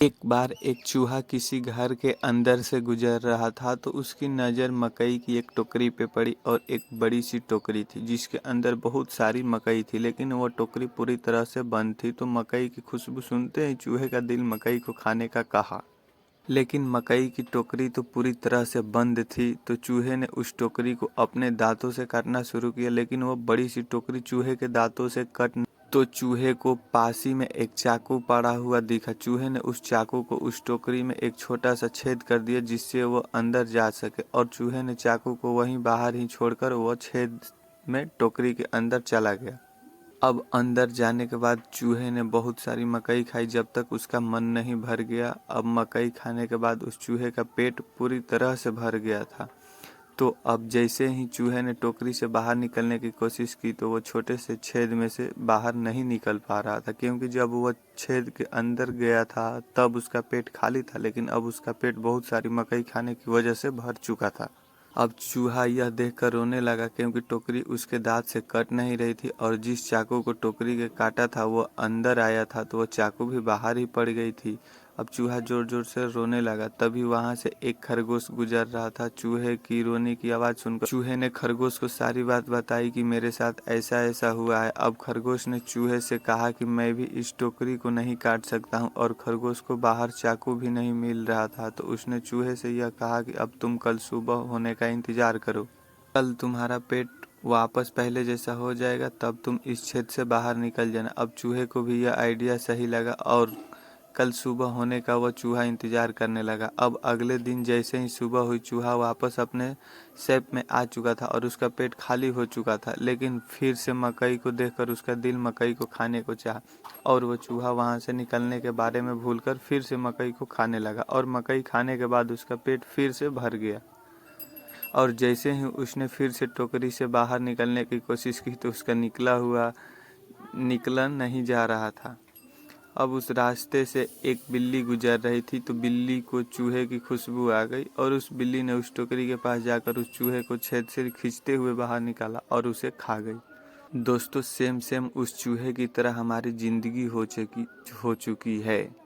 एक बार एक चूहा किसी घर के अंदर से गुजर रहा था तो उसकी नज़र मकई की एक टोकरी पे पड़ी और एक बड़ी सी टोकरी थी जिसके अंदर बहुत सारी मकई थी, लेकिन वो टोकरी पूरी तरह से बंद थी। तो मकई की खुशबू सुनते ही चूहे का दिल मकई को खाने का कहा, लेकिन मकई की टोकरी तो पूरी तरह से बंद थी। तो चूहे ने उस टोकरी को अपने दांतों से काटना शुरू किया, लेकिन वो बड़ी सी टोकरी चूहे के दांतों से कट तो चूहे को पास ही में एक चाकू पड़ा हुआ दिखा। चूहे ने उस चाकू को उस टोकरी में एक छोटा सा छेद कर दिया जिससे वो अंदर जा सके, और चूहे ने चाकू को वहीं बाहर ही छोड़कर वो छेद में टोकरी के अंदर चला गया। अब अंदर जाने के बाद चूहे ने बहुत सारी मकई खाई जब तक उसका मन नहीं भर गया। अब मकई खाने के बाद उस चूहे का पेट पूरी तरह से भर गया था। तो अब जैसे ही चूहे ने टोकरी से बाहर निकलने की कोशिश की तो वो छोटे से छेद में से बाहर नहीं निकल पा रहा था, क्योंकि जब वो छेद के अंदर गया था तब उसका पेट खाली था, लेकिन अब उसका पेट बहुत सारी मकई खाने की वजह से भर चुका था। अब चूहा यह देखकर रोने लगा, क्योंकि टोकरी उसके दांत से कट नहीं रही थी और जिस चाकू को टोकरी के काटा था वो अंदर आया था, तो वो चाकू भी बाहर ही पड़ गई थी। अब चूहा जोर जोर से रोने लगा। तभी वहां से एक खरगोश गुजर रहा था। चूहे की रोने की आवाज़ सुनकर चूहे ने खरगोश को सारी बात बताई कि मेरे साथ ऐसा ऐसा हुआ है। अब खरगोश ने चूहे से कहा कि मैं भी इस टोकरी को नहीं काट सकता हूँ, और खरगोश को बाहर चाकू भी नहीं मिल रहा था। तो उसने चूहे से यह कहा कि अब तुम कल सुबह होने का इंतजार करो, कल तुम्हारा पेट वापस पहले जैसा हो जाएगा, तब तुम इस छेद से बाहर निकल जाना। अब चूहे को भी यह आइडिया सही लगा और कल सुबह होने का वह चूहा इंतजार करने लगा। अब अगले दिन जैसे ही सुबह हुई, चूहा वापस अपने शेप में आ चुका था और उसका पेट खाली हो चुका था, लेकिन फिर से मकई को देखकर उसका दिल मकई को खाने को चाहा और वो चूहा वहां से निकलने के बारे में भूलकर फिर से मकई को खाने लगा, और मकई खाने के बाद उसका पेट फिर से भर गया। और जैसे ही उसने फिर से टोकरी से बाहर निकलने की कोशिश की तो उसका निकला नहीं जा रहा था। अब उस रास्ते से एक बिल्ली गुजर रही थी, तो बिल्ली को चूहे की खुशबू आ गई और उस बिल्ली ने उस टोकरी के पास जाकर उस चूहे को छेद से खींचते हुए बाहर निकाला और उसे खा गई। दोस्तों, सेम सेम उस चूहे की तरह हमारी ज़िंदगी हो चुकी है।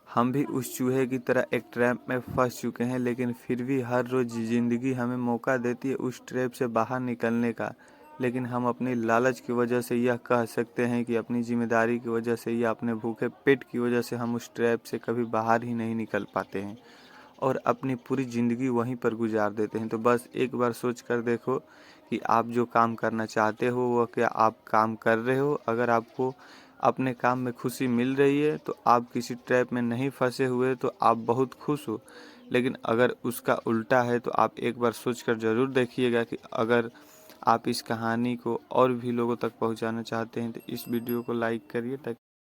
हम भी उस चूहे की तरह एक ट्रैप में फंस चुके हैं, लेकिन फिर भी हर रोज़ ज़िंदगी हमें मौका देती है उस ट्रैप से बाहर निकलने का। लेकिन हम अपनी लालच की वजह से यह कह सकते हैं कि अपनी जिम्मेदारी की वजह से या अपने भूखे पेट की वजह से हम उस ट्रैप से कभी बाहर ही नहीं निकल पाते हैं और अपनी पूरी ज़िंदगी वहीं पर गुजार देते हैं। तो बस एक बार सोच कर देखो कि आप जो काम करना चाहते हो वह क्या आप काम कर रहे हो। अगर आपको अपने काम में खुशी मिल रही है तो आप किसी ट्रैप में नहीं फंसे हुए, तो आप बहुत खुश हो। लेकिन अगर उसका उल्टा है तो आप एक बार सोच कर ज़रूर देखिएगा कि अगर आप इस कहानी को और भी लोगों तक पहुंचाना चाहते हैं तो इस वीडियो को लाइक करिए ताकि